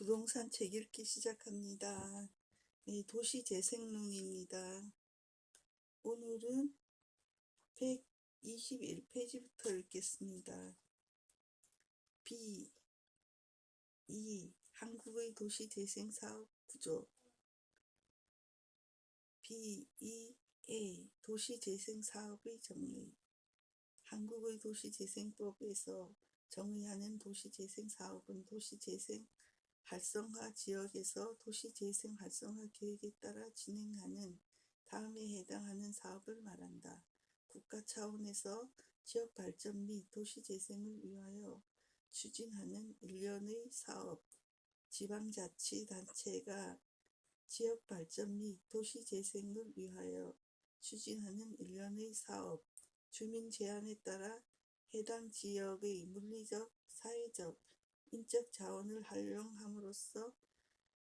부동산 책 읽기 시작합니다. 네, 도시재생론입니다. 오늘은 121페이지부터 읽겠습니다. B. 2. 한국의 도시재생사업 구조. B. 2A. 도시재생사업의 정의. 한국의 도시재생법에서 정의하는 도시재생사업은 도시재생 활성화 지역에서 도시재생 활성화 계획에 따라 진행하는 다음에 해당하는 사업을 말한다. 국가 차원에서 지역발전 및 도시재생을 위하여 추진하는 일련의 사업, 지방자치단체가 지역발전 및 도시재생을 위하여 추진하는 일련의 사업, 주민 제한에 따라 해당 지역의 물리적, 사회적, 인적 자원을 활용함으로써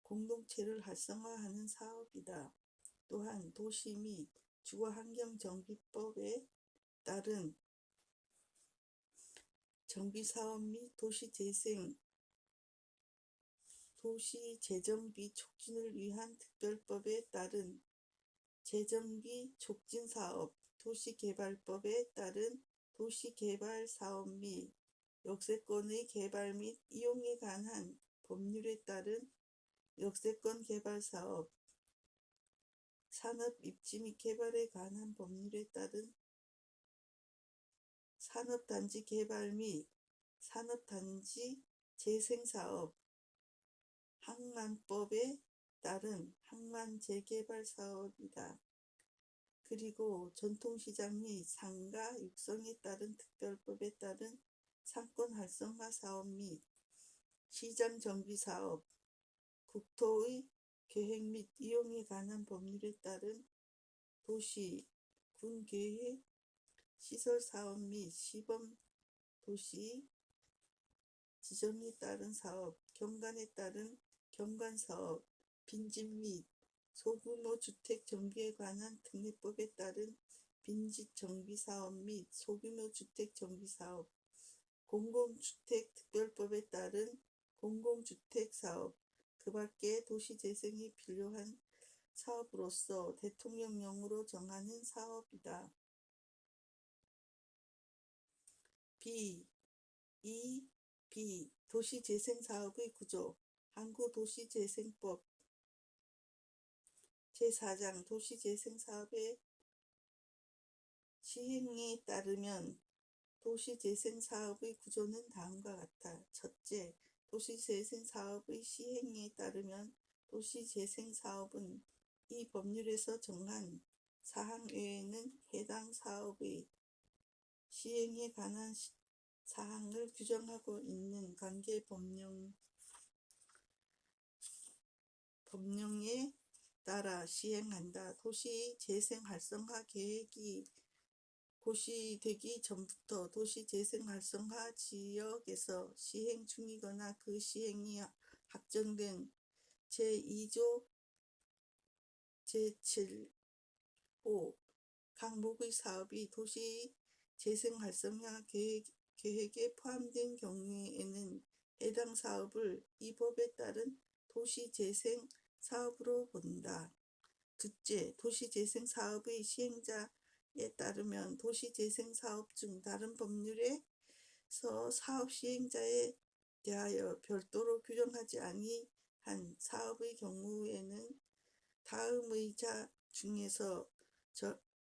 공동체를 활성화하는 사업이다. 또한 도시 및 주거환경정비법에 따른 정비사업 및 도시재정비 촉진을 위한 특별법에 따른 재정비 촉진사업, 도시개발법에 따른 도시개발사업 및 역세권의 개발 및 이용에 관한 법률에 따른 역세권 개발사업, 산업 입지 및 개발에 관한 법률에 따른 산업단지 개발 및 산업단지 재생사업, 항만법에 따른 항만 재개발 사업이다. 그리고 전통시장 및 상가 육성에 따른 특별법에 따른 상권 활성화 사업 및 시장 정비 사업, 국토의 계획 및 이용에 관한 법률에 따른 도시, 군 계획, 시설 사업 및 시범 도시 지정에 따른 사업, 경관에 따른 경관 사업, 빈집 및 소규모 주택 정비에 관한 특례법에 따른 빈집 정비 사업 및 소규모 주택 정비 사업, 공공주택 특별법에 따른 공공주택 사업, 그 밖에 도시재생이 필요한 사업으로서 대통령령으로 정하는 사업이다. B. 2B. 도시재생사업의 구조. 한국도시재생법 제4장 도시재생사업의 시행에 따르면 도시재생사업의 구조는 다음과 같다. 첫째, 도시재생사업의 시행에 따르면 도시재생사업은 이 법률에서 정한 사항 외에는 해당 사업의 시행에 관한 사항을 규정하고 있는 관계 법령에 따라 시행한다. 도시재생 활성화 계획이 고시되기 전부터 도시재생활성화 지역에서 시행 중이거나 그 시행이 확정된 제2조 제7호 항목의 사업이 도시재생활성화 계획에 포함된 경우에는 해당 사업을 이 법에 따른 도시재생 사업으로 본다. 둘째, 도시재생 사업의 시행자에 따르면 도시재생사업 중 다른 법률에서 사업 시행자에 대하여 별도로 규정하지 아니한 사업의 경우에는 다음의 자 중에서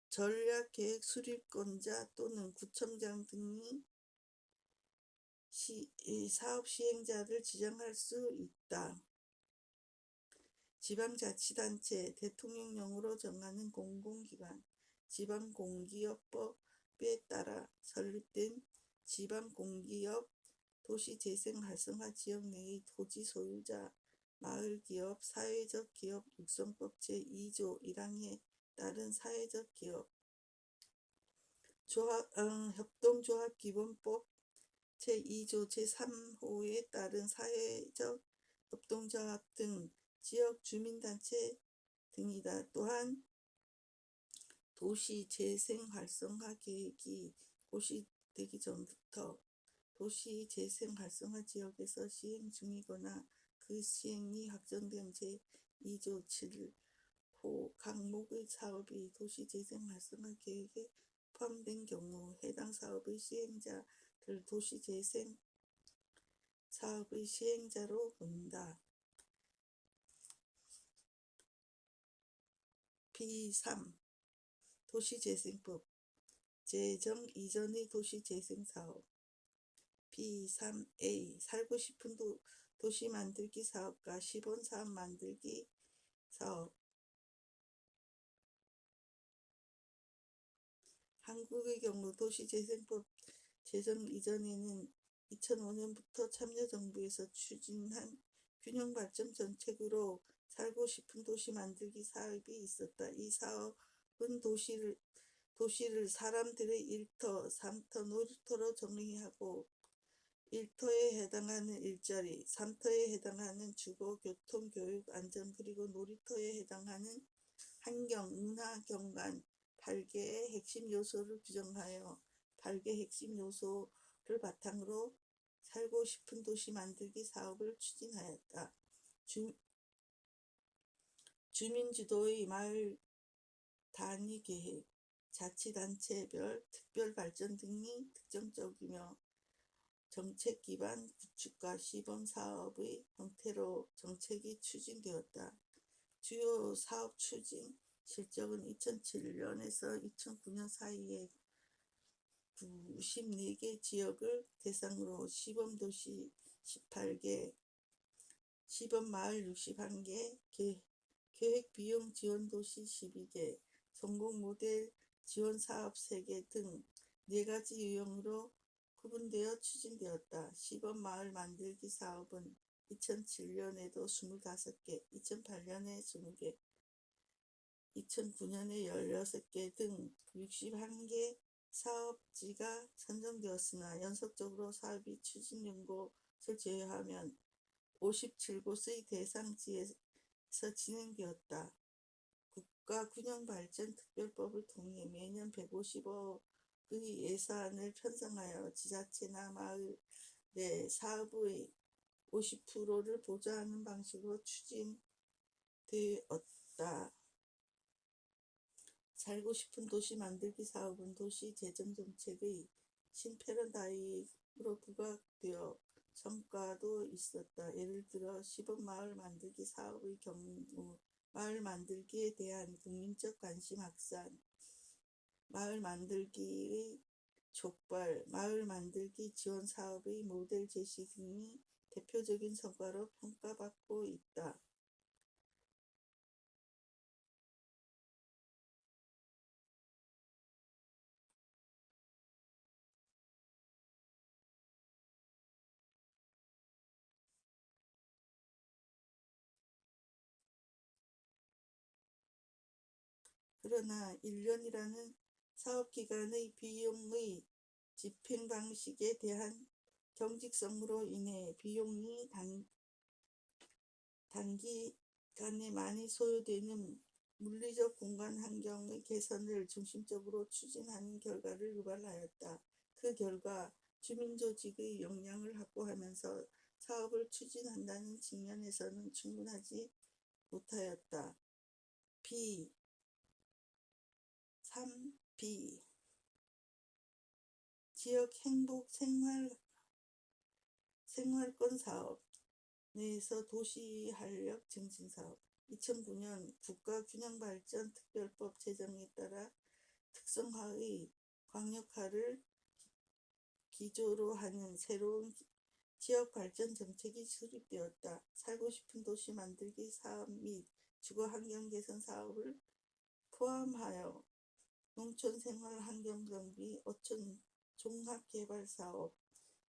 전략계획 수립권자 또는 구청장 등이 사업 시행자를 지정할 수 있다. 지방자치단체, 대통령령으로 정하는 공공기관, 지방공기업법에 따라 설립된 지방공기업, 도시재생활성화 지역 내의 토지 소유자, 마을기업, 사회적 기업 육성법 제2조 1항에 따른 사회적 기업, 협동조합기본법 제2조 제3호에 따른 사회적 협동조합 등 지역 주민단체 등이다. 또한 도시재생활성화 계획이 고시되기 전부터 도시재생활성화 지역에서 시행 중이거나 그 시행이 확정된 제2조 7호 항목의 사업이 도시재생 활성화 계획에 포함된 경우 해당 사업의 시행자를 도시재생 사업의 시행자로 본다. B3. 도시재생법 제정 이전의 도시재생사업. B3A. 살고 싶은 도시 만들기 사업과 시범사업 만들기 사업. 한국의 경우 도시재생법 제정 이전에는 2005년부터 참여정부에서 추진한 균형발전 정책으로 살고 싶은 도시 만들기 사업이 있었다. 이 사업은 도시를 사람들의 일터, 삼터, 놀이터로 정의하고 1터에 해당하는 일자리, 3터에 해당하는 주거, 교통, 교육, 안전, 그리고 놀이터에 해당하는 환경, 문화, 경관, 8개의 핵심 요소를 규정하여 8개 핵심 요소를 바탕으로 살고 싶은 도시 만들기 사업을 추진하였다. 주민주도의 마을 단위 계획, 자치단체별 특별발전 등이 특정적이며 정책 기반 구축과 시범 사업의 형태로 정책이 추진되었다. 주요 사업 추진 실적은 2007년에서 2009년 사이에 94개 지역을 대상으로 시범도시 18개, 시범마을 61개, 계획비용 지원도시 12개, 성공모델 지원사업 3개 등 4가지 유형으로 구분되어 추진되었다. 시범마을 만들기 사업은 2007년에도 25개, 2008년에 20개, 2009년에 16개 등 61개 사업지가 선정되었으나 연속적으로 사업이 추진된 곳을 제외하면 57곳의 대상지에서 진행되었다. 국가균형발전특별법을 통해 매년 150억의 예산을 편성하여 지자체나 마을 내 사업의 50%를 보좌하는 방식으로 추진되었다. 살고 싶은 도시 만들기 사업은 도시재정정책의 신패러다임으로 부각되어 성과도 있었다. 예를 들어 시범마을 만들기 사업의 경우 마을 만들기에 대한 국민적 관심 확산, 마을 만들기의 촉발, 마을 만들기 지원 사업의 모델 제시 등이 대표적인 성과로 평가받고 있다. 그러나 1년이라는 사업기간의 비용의 집행 방식에 대한 경직성으로 인해 비용이 단기간에 많이 소요되는 물리적 공간 환경의 개선을 중심적으로 추진하는 결과를 유발하였다. 그 결과 주민조직의 역량을 확보하면서 사업을 추진한다는 측면에서는 충분하지 못하였다. B3B 지역 행복 생활권 사업 내에서 도시활력 증진 사업. 2009년 국가균형발전특별법 제정에 따라 특성화의 광역화를 기조로 하는 새로운 지역발전 정책이 수립되었다. 살고 싶은 도시 만들기 사업 및 주거환경 개선 사업을 포함하여 농촌생활환경정비, 어촌 종합개발사업,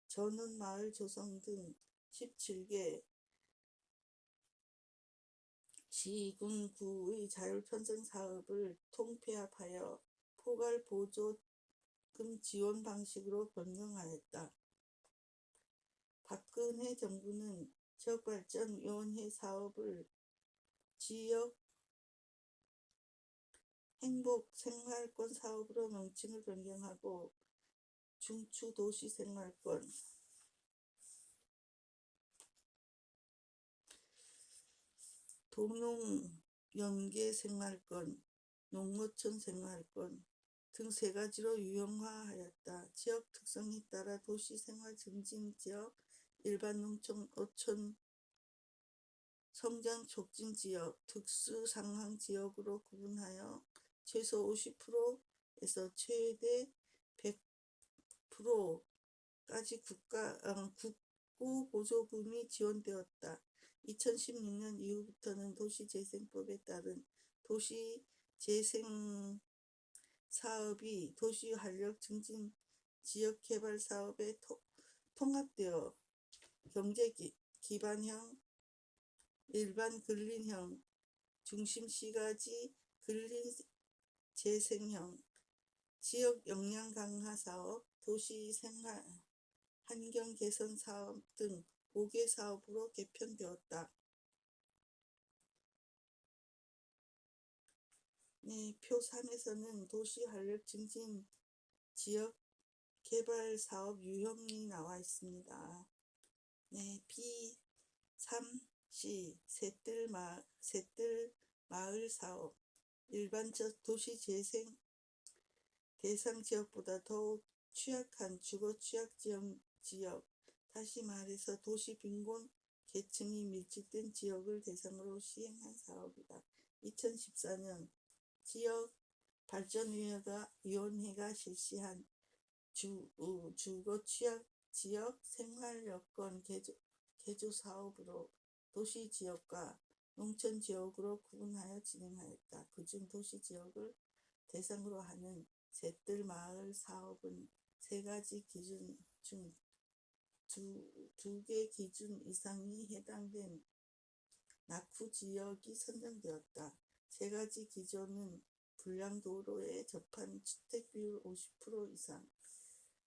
전원마을 조성 등 17개 시군구의 자율편성 사업을 통폐합하여 포괄보조금 지원 방식으로 변경하였다. 박근혜 정부는 지역발전위원회 사업을 지역 행복생활권 사업으로 명칭을 변경하고 중추도시생활권, 도농 연계 생활권, 농어촌 생활권 등 세 가지로 유형화하였다. 지역 특성에 따라 도시 생활 증진 지역, 일반 농촌 성장 촉진 지역, 특수 상황 지역으로 구분하여 최소 50%에서 최대 100%까지 국고 보조금이 지원되었다. 2016년 이후부터는 도시재생법에 따른 도시재생 사업이 도시활력 증진 지역개발 사업에 통합되어 경제기반형, 일반 근린형, 중심시가지 근린재생형, 지역 역량 강화 사업, 도시 생활 환경 개선 사업 등 5개 사업으로 개편되었다. 네, 표 3에서는 도시 활력 증진 지역 개발 사업 유형이 나와 있습니다. 네, B3C 셋들 마을 사업. 일반적 도시 재생 대상 지역보다 더욱 취약한 주거 취약 지역, 다시 말해서 도시 빈곤 계층이 밀집된 지역을 대상으로 시행한 사업이다. 2014년 지역 발전위원회가 실시한 주거 취약 지역 생활 여건 개조 사업으로 도시 지역과 농촌 지역으로 구분하여 진행하였다. 그중 도시 지역을 대상으로 하는 셋들 마을 사업은 세 가지 기준 중 두 개 기준 이상이 해당된 낙후 지역이 선정되었다. 세 가지 기준은 불량도로에 접한 주택 비율 50% 이상,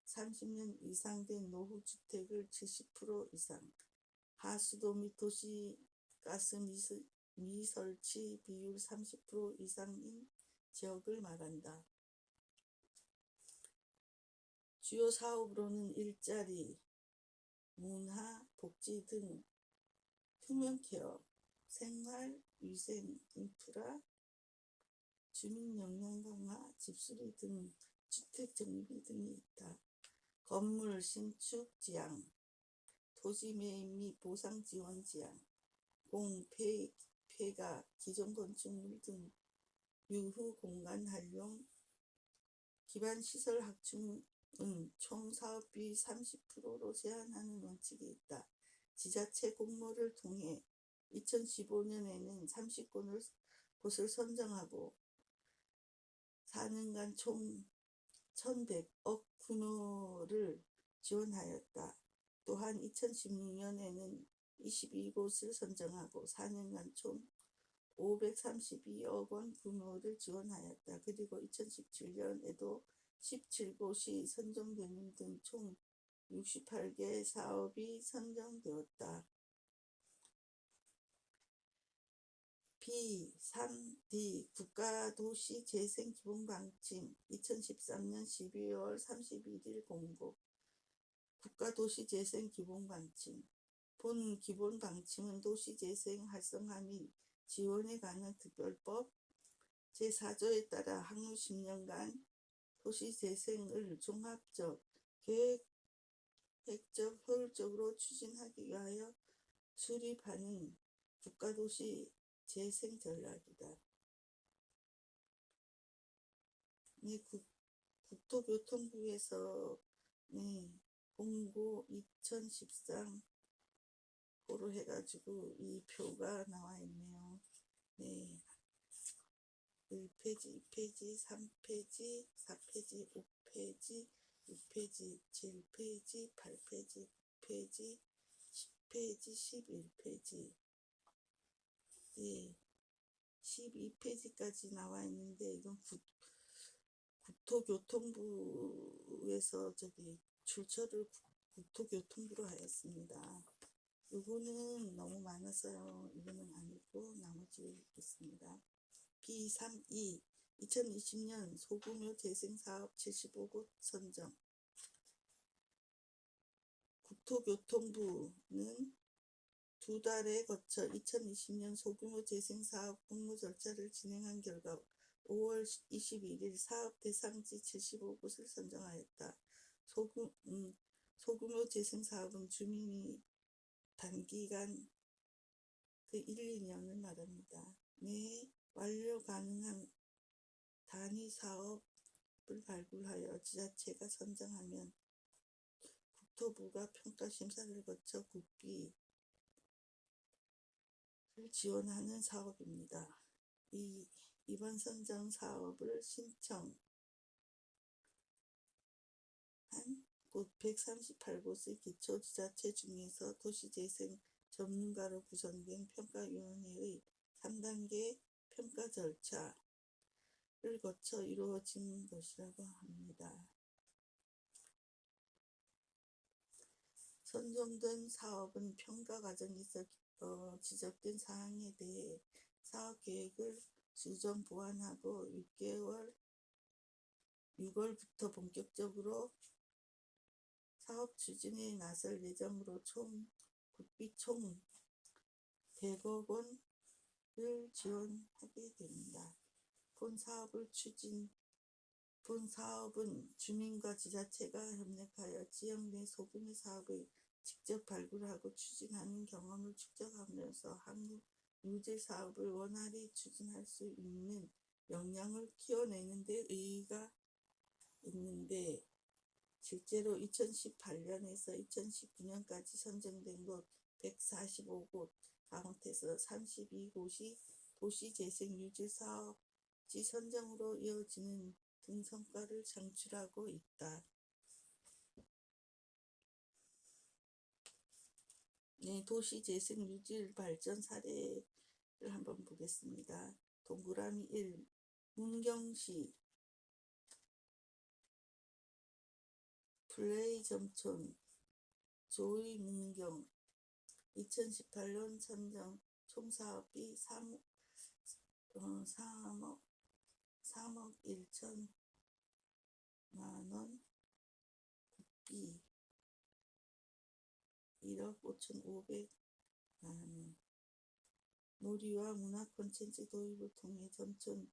30년 이상 된 노후주택을 70% 이상, 하수도 및 도시가스 미설치 비율 30% 이상인 지역을 말한다. 주요 사업으로는 일자리, 문화, 복지 등 휴먼케어, 생활, 위생, 인프라, 주민 역량 강화, 집수리 등 주택 정비 등이 있다. 건물 신축 지향, 토지 매입 및 보상 지원 지향, 폐가, 기존 건축물 등 유후 공간 활용, 기반 시설 확충은 총 사업비 30%로 제한하는 원칙이 있다. 지자체 공모를 통해 2015년에는 30곳을 선정하고 4년간 총 1,100억 규모를 지원하였다. 또한 2016년에는 22곳을 선정하고 4년간 총 532억 원 규모를 지원하였다. 그리고 2017년에도 17곳이 선정되는 등 총 68개 사업이 선정되었다. B3D 국가도시재생기본방침 2013년 12월 31일 공고. 국가도시재생기본방침. 본 기본방침은 도시재생 활성화 및 지원에 관한 특별법 제4조에 따라 향후 10년간 도시재생을 종합적, 계획적, 효율적으로 추진하기 위하여 수립하는 국가도시 재생 전략이다. 네, 국토교통부에서 공고 2013호로 해가지고 이 표가 나와 있네요. 네, 1페이지, 2페이지, 3페이지, 4페이지, 5페이지, 6페이지, 7페이지, 8페이지, 9페이지, 10페이지, 11페이지, 네, 12페이지까지 나와 있는데 이건 국토교통부에서 출처를 국토교통부로 하였습니다. 이거는 너무 많아서요. 이거는 아니고 나머지 읽겠습니다. B3E 2020년 소규모 재생사업 75곳 선정. 국토교통부는 두 달에 거쳐 2020년 소규모 재생사업 공모 절차를 진행한 결과 5월 21일 사업 대상지 75곳을 선정하였다. 소규모 재생사업은 주민이 단기간 그 1, 2년을 말합니다. 내 완료 가능한 단위 사업을 발굴하여 지자체가 선정하면 국토부가 평가 심사를 거쳐 국비를 지원하는 사업입니다. 이번 선정 사업을 신청한 곳 138곳의 기초지자체 중에서 도시재생 전문가로 구성된 평가위원회의 3단계 평가 절차를 거쳐 이루어진 것이라고 합니다. 선정된 사업은 평가 과정에서 지적된 사항에 대해 사업계획을 수정 보완하고 6월부터 본격적으로 사업 추진에 나설 예정으로 국비 총 100억 원을 지원하게 됩니다. 본 사업은 주민과 지자체가 협력하여 지역 내 소규모 사업을 직접 발굴하고 추진하는 경험을 축적하면서 항구 유지 사업을 원활히 추진할 수 있는 역량을 키워내는 데 의의가 있는데, 실제로 2018년에서 2019년까지 선정된 곳 145곳 가운데서 32곳이 도시재생유지사업지 선정으로 이어지는 등 성과를 창출하고 있다. 네, 도시재생유지 발전 사례를 한번 보겠습니다. 동그라미 1, 문경시 플레이점촌 조이 문경 2018년 선정 총사업비 3억 1천만원, 국비 1억 5,500만원. 놀이와 문화 콘텐츠 도입을 통해 점촌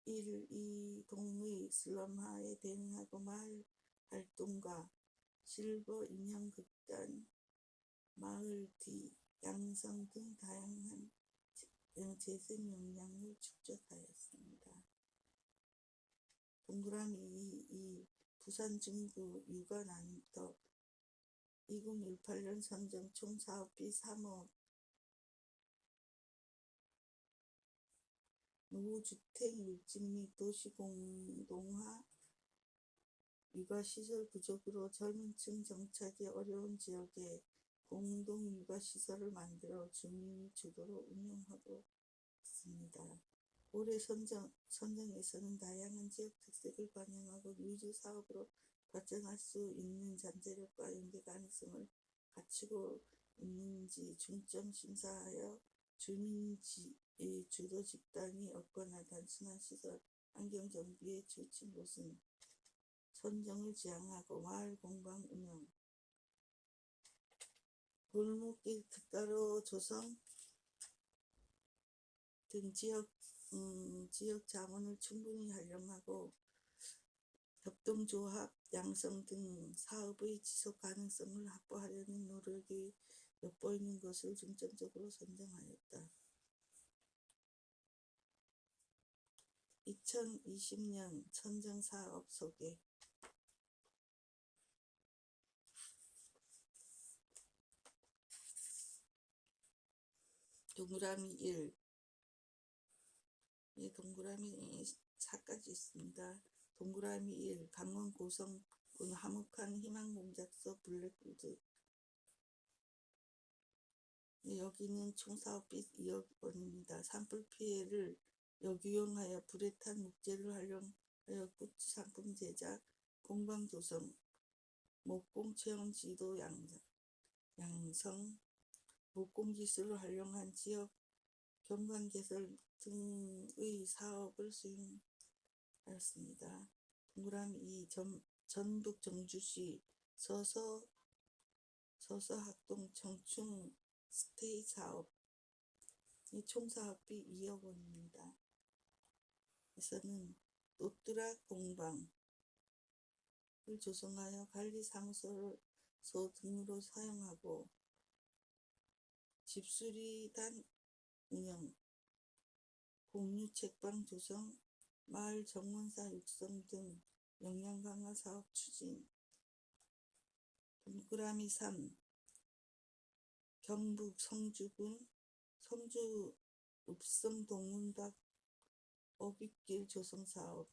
1, 2동의 슬럼화에 대응하고 마을 활동과 실버 인형극단, 마을 뒤, 양성 등 다양한 재생 역량을 축적하였습니다. 동그라미 2, 부산 중구 육아난터 2018년 선정 총사업비 3억, 노후주택 밀집 및 도시공동화 육아시설 부족으로 젊은층 정착이 어려운 지역에 공동육아시설을 만들어 주민이 주도로 운영하고 있습니다. 올해 선정에서는 다양한 지역 특색을 반영하고 유지사업으로 발전할 수 있는 잠재력과 연계 가능성을 갖추고 있는지 중점 심사하여 주민 주도 집단이 없거나 단순한 시설 환경 정비에 지친 곳은 선정을 지향하고 마을 공방 운영, 골목길 특가로 조성 등 지역 자원을 충분히 활용하고 협동조합 양성 등 사업의 지속 가능성을 확보하려는 노력이 엿보이는 것을 중점적으로 선정하였다. 2020년 선정사업 소개. 동그라미 1, 동그라미 4까지 있습니다. 동그라미 1, 강원 고성군 화목한 희망공작소 블랙우드. 여기는 총사업비 2억 원입니다. 산불 피해를 역이용하여 불에 탄 목재를 활용하여 굿즈 상품 제작, 공방 조성, 목공 체험 지도 양성, 목공 기술을 활용한 지역 경관 개설 등의 사업을 수행하였습니다. 동그라미 2, 전북 정주시 서서학동 청춘 스테이 사업, 이 총사업비 2억 원입니다. 에서는 노뚜라 공방을 조성하여 관리사무소 등으로 사용하고 집수리단 운영, 공유책방 조성, 마을 정문사 육성 등 역량 강화 사업 추진. 동그라미 3. 경북 성주군 성주 읍성 동문박 어빗길 조성 사업,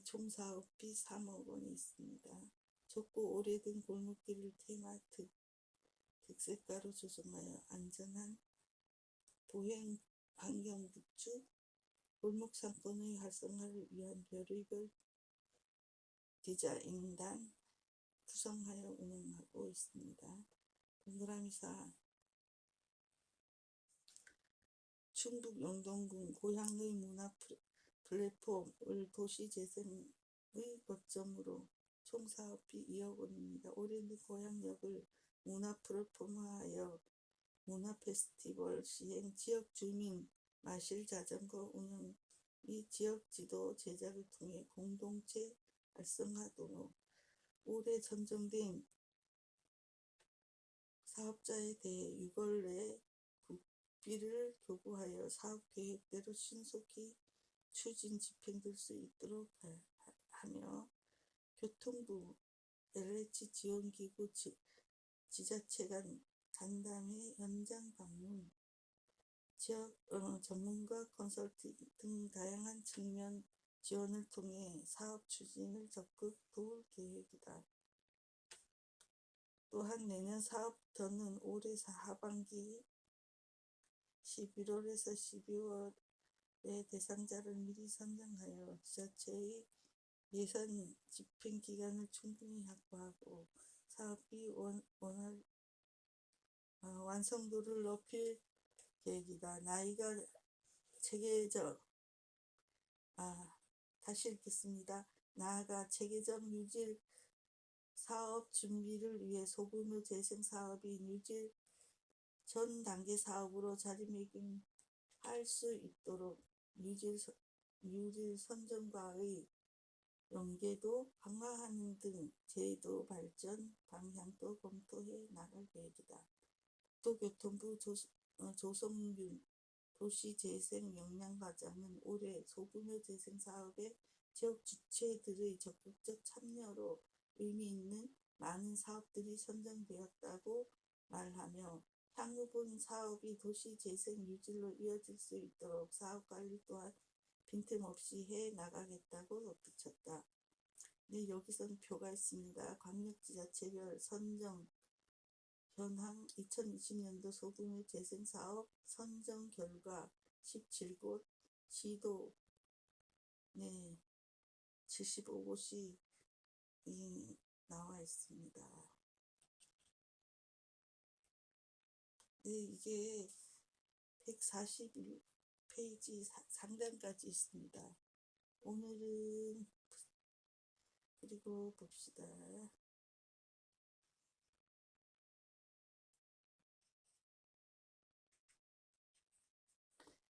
총 사업비 3억 원이 있습니다. 좁고 오래된 골목길을 테마트 백색가로 조성하여 안전한 보행 환경 구축, 골목 상권의 활성화를 위한 별의별 디자인단 구성하여 운영하고 있습니다. 동그라미 4. 충북 영동군 고향의 문화 플랫폼을 도시재생의 거점으로 총 사업비 2억 원입니다. 올해는 고향역을 문화 플랫폼화하여 문화 페스티벌 시행, 지역 주민 마실 자전거 운영 및 지역 지도 제작을 통해 공동체 활성화 도로, 올해 선정된 사업자에 대해 6월 내에 국비를 교부하여 사업 계획대로 신속히 추진 집행될 수 있도록 하며, 교통부 LH 지원기구 지자체 간 간담회 현장 방문, 지역 전문가 컨설팅 등 다양한 측면 지원을 통해 사업 추진을 적극 도울 계획이다. 또한 내년 사업부터는 올해 하반기 11월에서 12월에 대상자를 미리 선정하여 지자체의 예산 집행 기간을 충분히 확보하고 사업비 완성도를 높일 계획이다. 나아가 체계적 유질 사업 준비를 위해 소규모 재생 사업이 유질 전 단계 사업으로 자리매김할 수 있도록 유질 선정과의 연계도 강화하는 등 제도 발전 방향도 검토해 나갈 계획이다. 국토교통부 조성균 도시재생 역량과장은 올해 소규모 재생 사업에 지역 주체들의 적극적 참여로 의미 있는 많은 사업들이 선정되었다고 말하며, 향후 본 사업이 도시재생 유질로 이어질 수 있도록 사업관리 또한 빈틈없이 해 나가겠다고 덧붙였다. 네, 여기서는 표가 있습니다. 광역지자체별 선정 현황 2020년도 소규모 재생사업 선정 결과 17곳, 시도 75곳이 나와 있습니다. 네, 이게 141페이지 상단까지 있습니다. 오늘은 그리고 봅시다.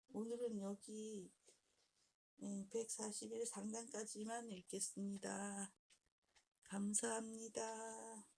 오늘은 여기 141 상단까지만 읽겠습니다. 감사합니다.